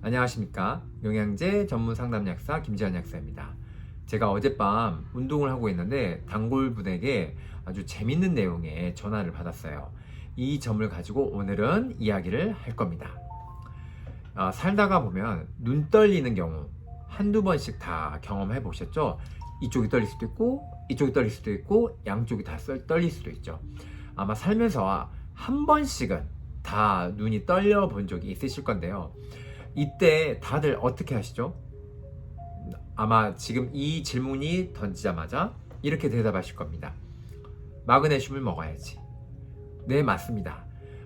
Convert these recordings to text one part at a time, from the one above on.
안녕하십니까. 영양제 전문 상담 약사 김지한 약사입니다. 제가 어젯밤 운동을 하고 있는데 단골분에게 아주 재밌는 내용의 전화를 받았어요. 이 점을 가지고 오늘은 이야기를 할 겁니다. 살다가 보면 눈 떨리는 경우 한두 번씩 다 경험해 보셨죠? 이쪽이 떨릴 수도 있고 이쪽이 떨릴 수도 있고 양쪽이 다 떨릴 수도 있죠. 아마 살면서 한 번씩은 다 눈이 떨려 본 적이 있으실 건데요. 이때 다들 어떻게 하시죠? 아마 지금 이 질문이 던지자마자 이렇게 대답하실 겁니다. 마그네슘을 먹어야지. 네, 맞습니다.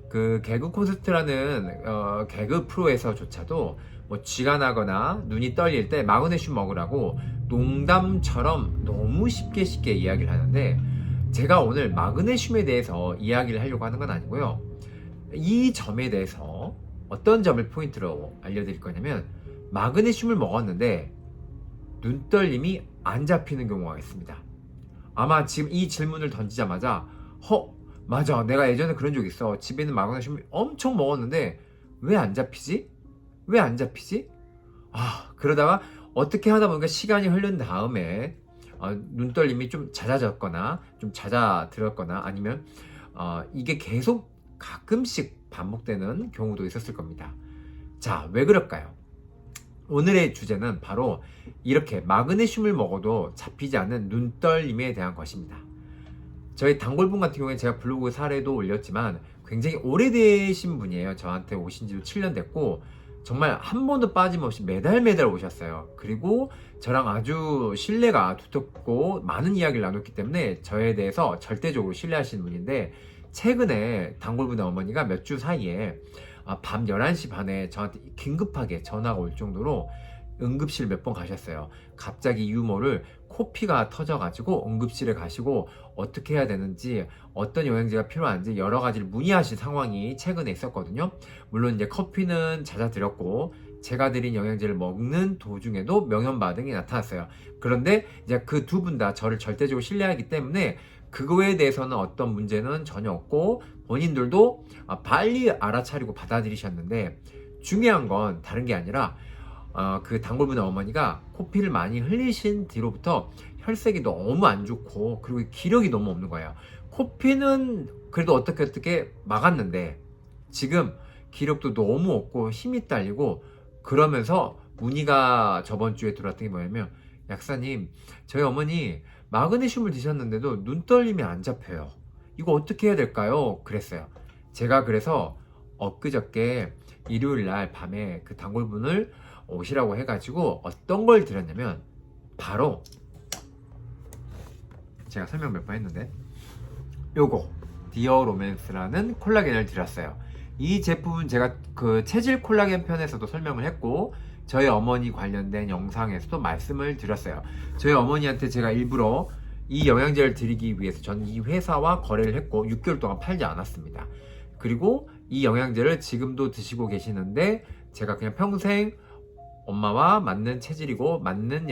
그 개그 콘서트라는 개그 프로에서조차도 뭐 쥐가 나거나 눈이 떨릴 때 마그네슘 먹으라고 농담처럼 너무 쉽게 이야기를 하는데, 제가 오늘 마그네슘에 대해서 이야기를 하려고 하는 건 아니고요. 이 점에 대해서 어떤 점을 포인트로 알려드릴 거냐면, 마그네슘을 먹었는데 눈떨림이 안 잡히는 경우가 있습니다. 아마 지금 이 질문을 던지자마자 맞아, 내가 예전에 그런 적 있어. 집에 있는 마그네슘 엄청 먹었는데 왜 안 잡히지? 왜 안 잡히지? 그러다가 어떻게 하다 보니까 시간이 흐른 다음에 눈떨림이 좀 잦아졌거나 좀 잦아들었거나 아니면 이게 계속 가끔씩 반복되는 경우도 있었을 겁니다. 자, 왜 그럴까요? 오늘의 주제는 바로 이렇게 마그네슘을 먹어도 잡히지 않는 눈떨림에 대한 것입니다. 저희 단골분 같은 경우에 제가 블로그 사례도 올렸지만 굉장히 오래되신 분이에요. 저한테 오신 지도 7년 됐고 정말 한 번도 빠짐없이 매달 오셨어요. 그리고 저랑 아주 신뢰가 두텁고 많은 이야기를 나눴기 때문에 저에 대해서 절대적으로 신뢰하시는 분인데, 최근에 단골분의 어머니가 몇 주 사이에 밤 11시 반에 저한테 긴급하게 전화가 올 정도로 응급실 몇 번 가셨어요. 갑자기 유모를 코피가 터져가지고 응급실에 가시고 어떻게 해야 되는지, 어떤 영양제가 필요한지 여러 가지를 문의하신 상황이 최근에 있었거든요. 물론 이제 커피는 잦아들었고 제가 드린 영양제를 먹는 도중에도 명현 반응이 나타났어요. 그런데 이제 그 두 분 다 저를 절대적으로 신뢰하기 때문에 그거에 대해서는 어떤 문제는 전혀 없고 본인들도 빨리 알아차리고 받아들이셨는데, 중요한 건 다른 게 아니라 그 단골분의 어머니가 코피를 많이 흘리신 뒤로부터 혈색이 너무 안 좋고 그리고 기력이 너무 없는 거예요. 코피는 그래도 어떻게 막았는데 지금 기력도 너무 없고 힘이 딸리고, 그러면서 문의가 저번 주에 들어왔던 게 뭐냐면, 약사님, 저희 어머니 마그네슘을 드셨는데도 눈떨림이 안 잡혀요. 이거 어떻게 해야 될까요? 그랬어요. 제가 그래서 엊그저께 일요일 날 밤에 그 단골분을 오시라고 해가지고 어떤 걸 드렸냐면, 바로 제가 설명 몇 번 했는데 요거 디어 로맨스라는 콜라겐을 드렸어요. 이 제품은 제가 그 체질 콜라겐 편에서도 설명을 했고 저희 어머니 관련된 영상에서도 말씀을 드렸어요. 저희 어머니한테 제가 일부러 이 영양제를 드리기 위해서 전 이 회사와 거래를 했고 6개월 동안 팔지 않았습니다. 그리고 이 영양제를 지금도 드시고 계시는데, 제가 그냥 평생 엄마와 맞는 체질이고 맞는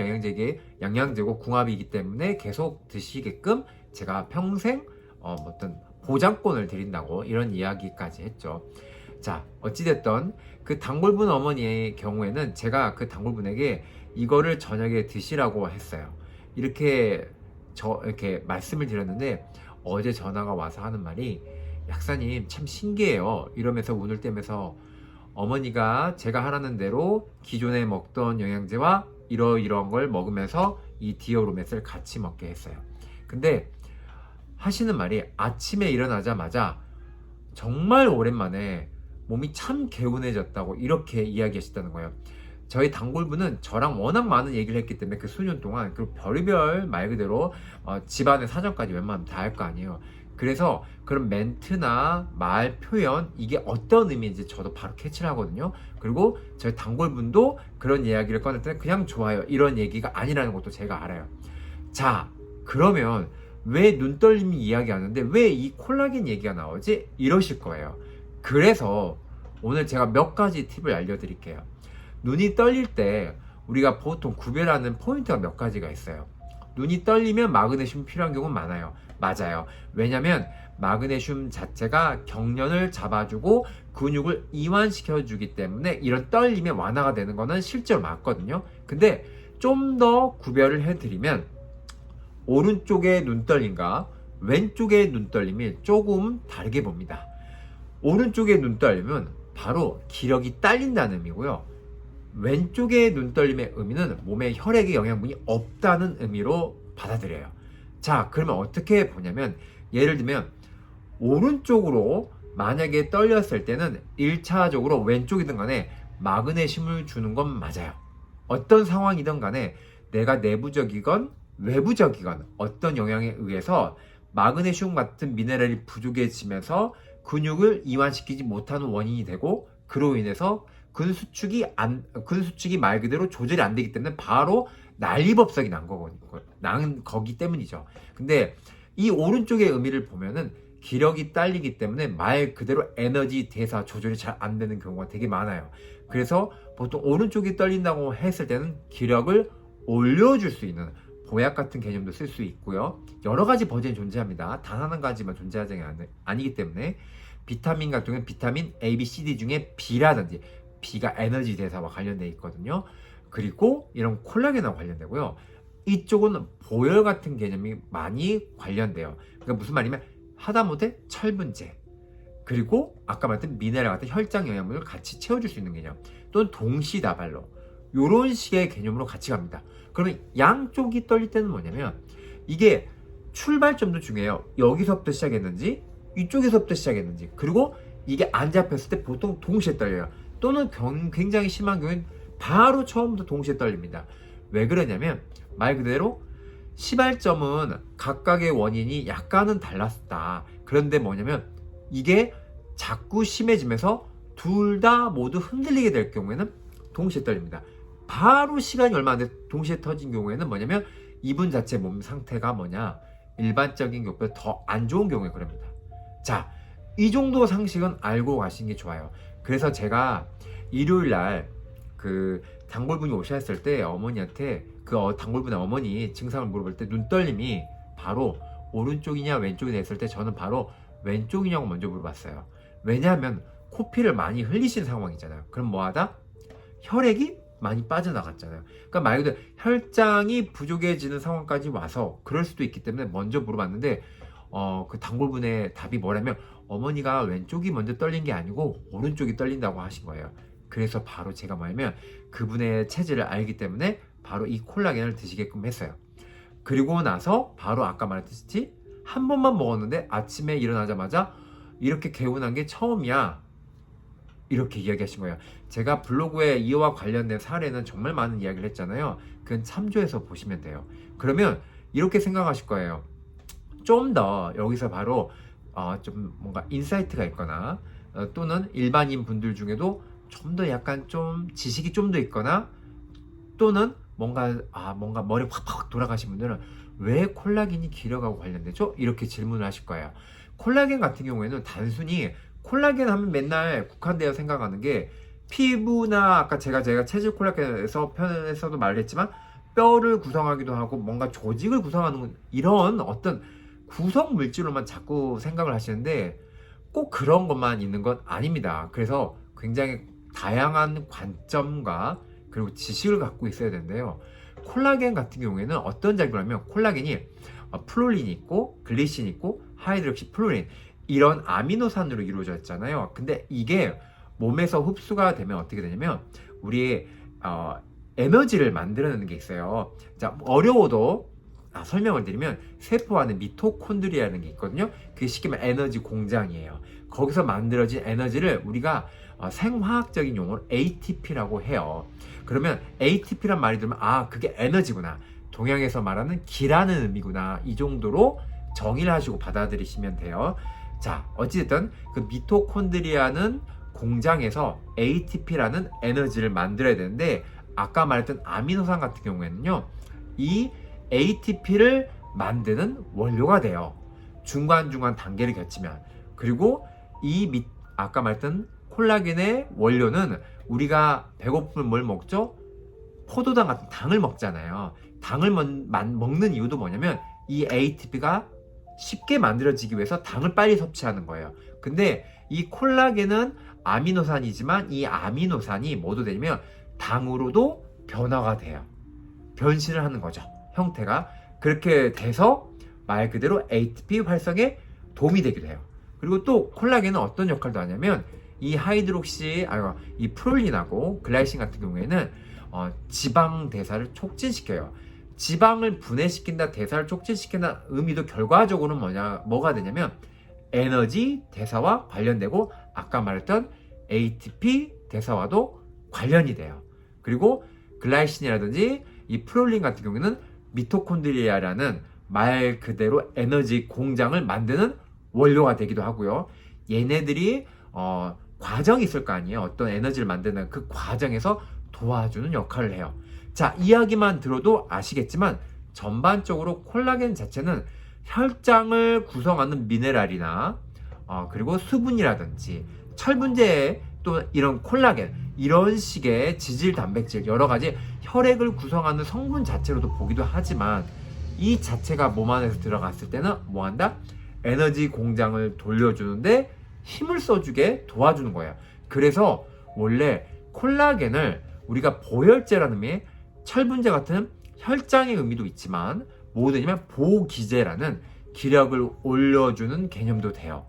영양제고 궁합이기 때문에 계속 드시게끔 제가 평생 어떤 보장권을 드린다고 이런 이야기까지 했죠. 자, 어찌됐던 그 단골분 어머니의 경우에는 제가 그 단골분에게 이거를 저녁에 드시라고 했어요. 이렇게 말씀을 드렸는데 어제 전화가 와서 하는 말이, 약사님 참 신기해요. 이러면서 운을 떼면서 어머니가 제가 하라는 대로 기존에 먹던 영양제와 이러이러한 걸 먹으면서 이 디오로메스를 같이 먹게 했어요. 근데 하시는 말이, 아침에 일어나자마자 정말 오랜만에 몸이 참 개운해졌다고 이렇게 이야기하셨다는 거예요. 저희 단골분은 저랑 워낙 많은 얘기를 했기 때문에 그 수년 동안 그 별의별 말 그대로 집안의 사정까지 웬만하면 다 할 거 아니에요. 그래서 그런 멘트나 말 표현, 이게 어떤 의미인지 저도 바로 캐치를 하거든요. 그리고 저희 단골분도 그런 이야기를 꺼낼 때 그냥 좋아요, 이런 얘기가 아니라는 것도 제가 알아요. 자, 그러면 왜 눈떨림이 이야기하는데 왜 이 콜라겐 얘기가 나오지? 이러실 거예요. 그래서 오늘 제가 몇 가지 팁을 알려드릴게요. 눈이 떨릴 때 우리가 보통 구별하는 포인트가 몇 가지가 있어요. 눈이 떨리면 마그네슘이 필요한 경우는 많아요. 맞아요. 왜냐면 마그네슘 자체가 경련을 잡아주고 근육을 이완시켜주기 때문에 이런 떨림이 완화가 되는 거는 실제로 맞거든요. 근데 좀 더 구별을 해드리면 오른쪽의 눈떨림과 왼쪽의 눈떨림이 조금 다르게 봅니다. 오른쪽의 눈떨림은 바로 기력이 딸린다는 의미고요. 왼쪽의 눈떨림의 의미는 몸에 혈액의 영양분이 없다는 의미로 받아들여요. 자, 그러면 어떻게 보냐면 예를 들면 오른쪽으로 만약에 떨렸을 때는 1차적으로 왼쪽이든 간에 마그네슘을 주는 건 맞아요. 어떤 상황이든 간에 내가 내부적이건 외부적이건 어떤 영향에 의해서 마그네슘 같은 미네랄이 부족해지면서 근육을 이완시키지 못하는 원인이 되고 그로 인해서 근수축이 말 그대로 조절이 안 되기 때문에 바로 난리법석이 난 거기 때문이죠. 근데 이 오른쪽의 의미를 보면은 기력이 딸리기 때문에 말 그대로 에너지 대사 조절이 잘 안 되는 경우가 되게 많아요. 그래서 보통 오른쪽이 떨린다고 했을 때는 기력을 올려줄 수 있는 보약 같은 개념도 쓸 수 있고요. 여러 가지 버전이 존재합니다. 단 한 가지만 존재하지 아니기 때문에 비타민 같은 경우는 비타민 A, B, C, D 중에 B라든지 B가 에너지 대사와 관련되어 있거든요. 그리고 이런 콜라겐하고 관련되고요. 이쪽은 보열 같은 개념이 많이 관련돼요. 그러니까 무슨 말이냐면 하다못해 철분제 그리고 아까 말했던 미네랄 같은 혈장 영양분을 같이 채워줄 수 있는 개념 또는 동시다발로 이런 식의 개념으로 같이 갑니다. 그러면 양쪽이 떨릴 때는 뭐냐면 이게 출발점도 중요해요. 여기서부터 시작했는지 이쪽에서부터 시작했는지 그리고 이게 안 잡혔을 때 보통 동시에 떨려요. 또는 굉장히 심한 경우는 바로 처음부터 동시에 떨립니다. 왜 그러냐면 말 그대로 시발점은 각각의 원인이 약간은 달랐다. 그런데 뭐냐면 이게 자꾸 심해지면서 둘 다 모두 흔들리게 될 경우에는 동시에 떨립니다. 바로 시간이 얼마 안 돼 동시에 터진 경우에는 뭐냐면 이분 자체 몸 상태가 일반적인 것보다 더 안 좋은 경우에 그럽니다. 자, 이 정도 상식은 알고 가시는 게 좋아요. 그래서 제가 일요일날 그 단골분이 오셨을 때 어머니한테 단골분의 어머니 증상을 물어볼 때 눈떨림이 바로 오른쪽이냐 왼쪽이 됐을 때 저는 바로 왼쪽이냐고 먼저 물어봤어요. 왜냐하면 코피를 많이 흘리신 상황이잖아요. 그럼 뭐하다? 혈액이 많이 빠져나갔잖아요. 그러니까 말 그대로 혈장이 부족해지는 상황까지 와서 그럴 수도 있기 때문에 먼저 물어봤는데 그 단골분의 답이 뭐냐면 어머니가 왼쪽이 먼저 떨린 게 아니고 오른쪽이 떨린다고 하신 거예요. 그래서 바로 제가 뭐냐면 그분의 체질을 알기 때문에 바로 이 콜라겐을 드시게끔 했어요. 그리고 나서 바로 아까 말했듯이 한 번만 먹었는데 아침에 일어나자마자 이렇게 개운한 게 처음이야. 이렇게 이야기하신 거예요. 제가 블로그에 이와 관련된 사례는 정말 많은 이야기를 했잖아요. 그건 참조해서 보시면 돼요. 그러면 이렇게 생각하실 거예요. 좀 더 여기서 바로 좀 뭔가 인사이트가 있거나 또는 일반인 분들 중에도 좀 더 약간 좀 지식이 좀 더 있거나 또는 뭔가 머리 확 돌아가신 분들은 왜 콜라겐이 기력하고 관련되죠? 이렇게 질문을 하실 거예요. 콜라겐 같은 경우에는 단순히 콜라겐 하면 맨날 국한되어 생각하는 게 피부나 아까 제가 체질 콜라겐에서 편에서도 말했지만 뼈를 구성하기도 하고 뭔가 조직을 구성하는 이런 어떤 구성 물질로만 자꾸 생각을 하시는데 꼭 그런 것만 있는 건 아닙니다. 그래서 굉장히 다양한 관점과 그리고 지식을 갖고 있어야 되는데요. 콜라겐 같은 경우에는 어떤 작용을 하면 콜라겐이 플로린이 있고 글리신 있고 하이드록시 플로린 이런 아미노산으로 이루어져 있잖아요. 근데 이게 몸에서 흡수가 되면 어떻게 되냐면 우리의 에너지를 만들어내는 게 있어요. 자, 어려워도 설명을 드리면 세포 안에 미토콘드리아라는 게 있거든요. 그게 쉽게 말하면 에너지 공장이에요. 거기서 만들어진 에너지를 우리가 생화학적인 용어로 ATP라고 해요. 그러면 ATP란 말이 들으면 그게 에너지구나. 동양에서 말하는 기라는 의미구나. 이 정도로 정의를 하시고 받아들이시면 돼요. 자, 어찌됐든 그 미토콘드리아는 공장에서 ATP라는 에너지를 만들어야 되는데 아까 말했던 아미노산 같은 경우에는요. 이 ATP를 만드는 원료가 돼요. 중간중간 단계를 거치면. 그리고 아까 말했던 콜라겐의 원료는 우리가 배고프면 뭘 먹죠? 포도당 같은 당을 먹잖아요. 당을 먹는 이유도 뭐냐면 이 ATP가 쉽게 만들어지기 위해서 당을 빨리 섭취하는 거예요. 근데 이 콜라겐은 아미노산이지만 이 아미노산이 뭐도 되냐면 당으로도 변화가 돼요. 변신을 하는 거죠. 형태가. 그렇게 돼서 말 그대로 ATP 활성에 도움이 되기도 해요. 그리고 또 콜라겐은 어떤 역할도 하냐면 이 이 프롤린하고 글라이신 같은 경우에는 지방 대사를 촉진시켜요. 지방을 분해시킨다, 대사를 촉진시킨다 의미도 결과적으로는 뭐가 되냐면 에너지 대사와 관련되고 아까 말했던 ATP 대사와도 관련이 돼요. 그리고 글라이신이라든지 이 프롤린 같은 경우에는 미토콘드리아라는 말 그대로 에너지 공장을 만드는 원료가 되기도 하고요. 얘네들이 과정이 있을 거 아니에요. 어떤 에너지를 만드는 그 과정에서 도와주는 역할을 해요. 자, 이야기만 들어도 아시겠지만 전반적으로 콜라겐 자체는 혈장을 구성하는 미네랄이나 그리고 수분이라든지 철분제 또 이런 콜라겐 이런 식의 지질 단백질 여러 가지 혈액을 구성하는 성분 자체로도 보기도 하지만 이 자체가 몸 안에서 들어갔을 때는 뭐한다? 에너지 공장을 돌려주는데 힘을 써주게 도와주는 거예요. 그래서 원래 콜라겐을 우리가 보혈제라는 의미의 철분제 같은 혈장의 의미도 있지만 뭐가 되냐면 보기제라는 기력을 올려주는 개념도 돼요.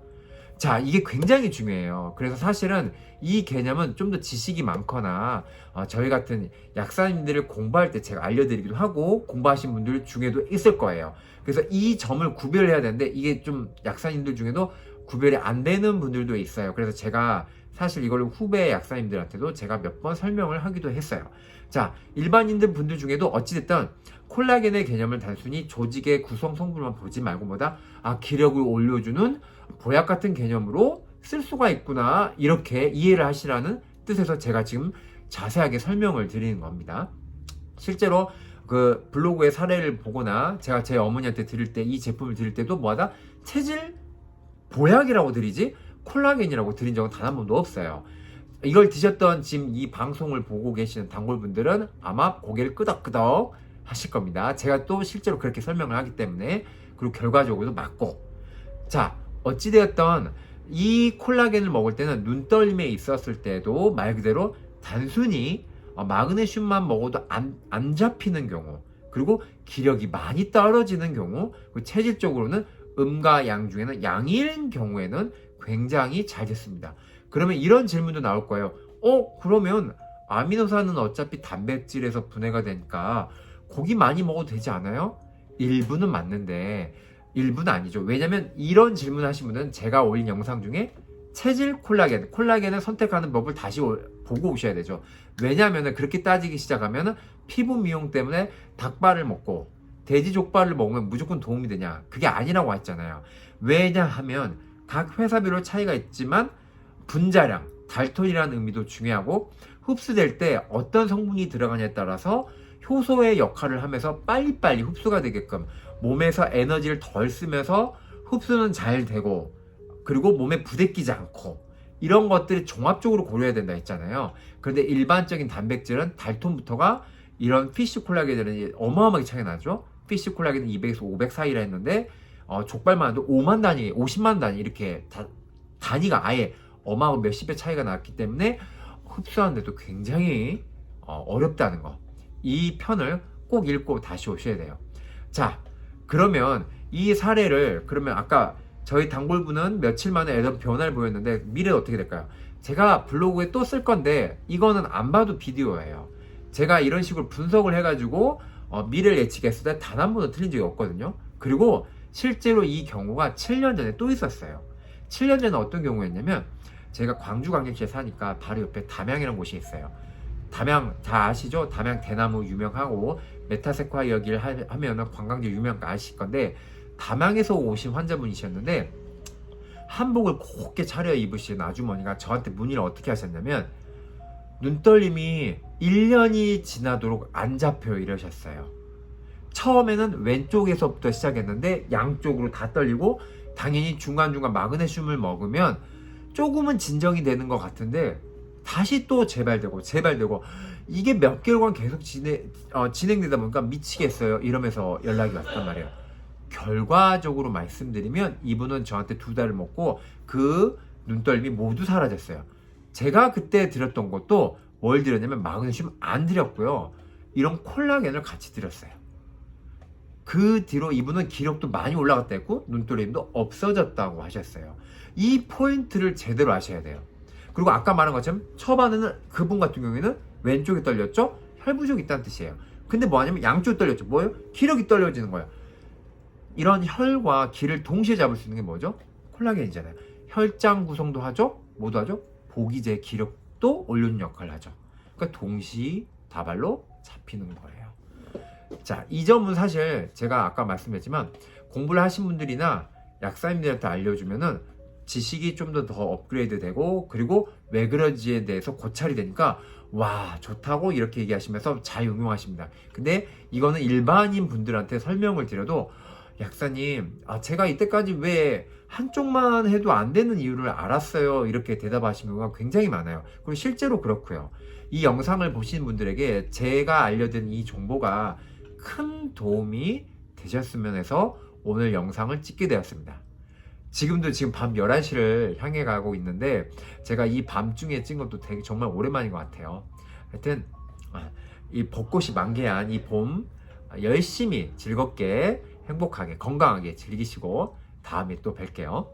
자, 이게 굉장히 중요해요. 그래서 사실은 이 개념은 좀 더 지식이 많거나 저희 같은 약사님들을 공부할 때 제가 알려드리기도 하고 공부하신 분들 중에도 있을 거예요. 그래서 이 점을 구별해야 되는데 이게 좀 약사님들 중에도 구별이 안 되는 분들도 있어요. 그래서 제가 사실 이걸 후배 약사님들한테도 제가 몇 번 설명을 하기도 했어요. 자, 일반인들 분들 중에도 어찌됐든 콜라겐의 개념을 단순히 조직의 구성 성분만 보지 말고 기력을 올려주는 보약 같은 개념으로 쓸 수가 있구나 이렇게 이해를 하시라는 뜻에서 제가 지금 자세하게 설명을 드리는 겁니다. 실제로 그 블로그의 사례를 보거나 제가 제 어머니한테 드릴 때 이 제품을 드릴 때도 체질 보약이라고 드리지 콜라겐이라고 드린 적은 단 한 번도 없어요. 이걸 드셨던 지금 이 방송을 보고 계시는 단골분들은 아마 고개를 끄덕끄덕 하실 겁니다. 제가 또 실제로 그렇게 설명을 하기 때문에 그리고 결과적으로도 맞고. 자, 어찌되었던 이 콜라겐을 먹을 때는 눈떨림에 있었을 때도 말 그대로 단순히 마그네슘만 먹어도 안 잡히는 경우, 그리고 기력이 많이 떨어지는 경우, 그리고 체질적으로는 음과 양 중에는 양일 경우에는 굉장히 잘 됐습니다. 그러면 이런 질문도 나올 거예요. 그러면 아미노산은 어차피 단백질에서 분해가 되니까 고기 많이 먹어도 되지 않아요? 일부는 맞는데 일부는 아니죠. 왜냐면 이런 질문 하신 분은 제가 올린 영상 중에 체질 콜라겐을 선택하는 법을 다시 보고 오셔야 되죠. 왜냐하면 그렇게 따지기 시작하면 피부 미용 때문에 닭발을 먹고 돼지 족발을 먹으면 무조건 도움이 되냐? 그게 아니라고 했잖아요. 왜냐하면 각 회사별로 차이가 있지만 분자량, 달톤이라는 의미도 중요하고 흡수될 때 어떤 성분이 들어가냐에 따라서 효소의 역할을 하면서 빨리빨리 흡수가 되게끔 몸에서 에너지를 덜 쓰면서 흡수는 잘 되고 그리고 몸에 부대끼지 않고 이런 것들이 종합적으로 고려해야 된다 했잖아요. 그런데 일반적인 단백질은 달톤부터가 이런 피쉬 콜라겐들은 어마어마하게 차이가 나죠. 피쉬 콜라겐은 200에서 500 사이라 했는데 족발만 해도 5만 단위, 50만 단위 이렇게 단위가 아예 어마어마한 몇십 배 차이가 났기 때문에 흡수하는데도 굉장히 어렵다는 거. 이 편을 꼭 읽고 다시 오셔야 돼요. 자, 그러면 이 사례를 그러면 아까 저희 단골분은 며칠 만에 애들 변화를 보였는데 미래는 어떻게 될까요? 제가 블로그에 또 쓸 건데 이거는 안 봐도 비디오예요. 제가 이런 식으로 분석을 해가지고 미래를 예측했을 때 단 한 번도 틀린 적이 없거든요. 그리고 실제로 이 경우가 7년 전에 또 있었어요. 7년 전에 어떤 경우였냐면 제가 광주 광역시에 사니까 바로 옆에 담양이라는 곳이 있어요. 담양 다 아시죠? 담양 대나무 유명하고 메타세콰 여기를 하면은 관광지 유명 아실 건데 담양에서 오신 환자분이셨는데 한복을 곱게 차려 입으신 아주머니가 저한테 문의를 어떻게 하셨냐면 눈떨림이 1년이 지나도록 안 잡혀요 이러셨어요. 처음에는 왼쪽에서부터 시작했는데 양쪽으로 다 떨리고 당연히 중간중간 마그네슘을 먹으면 조금은 진정이 되는 것 같은데 다시 또 재발되고 이게 몇 개월간 계속 진행되다 보니까 미치겠어요 이러면서 연락이 왔단 말이에요. 결과적으로 말씀드리면 이분은 저한테 2달을 먹고 그 눈떨림이 모두 사라졌어요. 제가 그때 드렸던 것도 뭘 드렸냐면 마그네슘 안 드렸고요. 이런 콜라겐을 같이 드렸어요. 그 뒤로 이분은 기력도 많이 올라갔다 했고 눈떨림도 없어졌다고 하셨어요. 이 포인트를 제대로 아셔야 돼요. 그리고 아까 말한 것처럼 초반에는 그분 같은 경우에는 왼쪽이 떨렸죠? 혈부족이 있다는 뜻이에요. 근데 뭐 하냐면 양쪽이 떨렸죠. 뭐예요? 기력이 떨려지는 거예요. 이런 혈과 기를 동시에 잡을 수 있는 게 뭐죠? 콜라겐이잖아요. 혈장 구성도 하죠? 뭐도 하죠? 보기제 기력도 올려주는 역할을 하죠. 그러니까 동시다발로 잡히는 거예요. 자, 이 점은 사실 제가 아까 말씀드렸지만 공부를 하신 분들이나 약사님들한테 알려주면은 지식이 좀 더 업그레이드 되고 그리고 왜 그런지에 대해서 고찰이 되니까 와 좋다고 이렇게 얘기하시면서 잘 응용하십니다. 근데 이거는 일반인 분들한테 설명을 드려도 약사님 제가 이때까지 왜 한쪽만 해도 안 되는 이유를 알았어요 이렇게 대답하시는 경우가 굉장히 많아요. 그리고 실제로 그렇고요. 이 영상을 보시는 분들에게 제가 알려드린 이 정보가 큰 도움이 되셨으면 해서 오늘 영상을 찍게 되었습니다. 지금도 지금 밤 11시를 향해 가고 있는데 제가 이 밤중에 찍은 것도 되게 정말 오랜만인 것 같아요. 하여튼 이 벚꽃이 만개한 이 봄 열심히 즐겁게 행복하게 건강하게 즐기시고 다음에 또 뵐게요.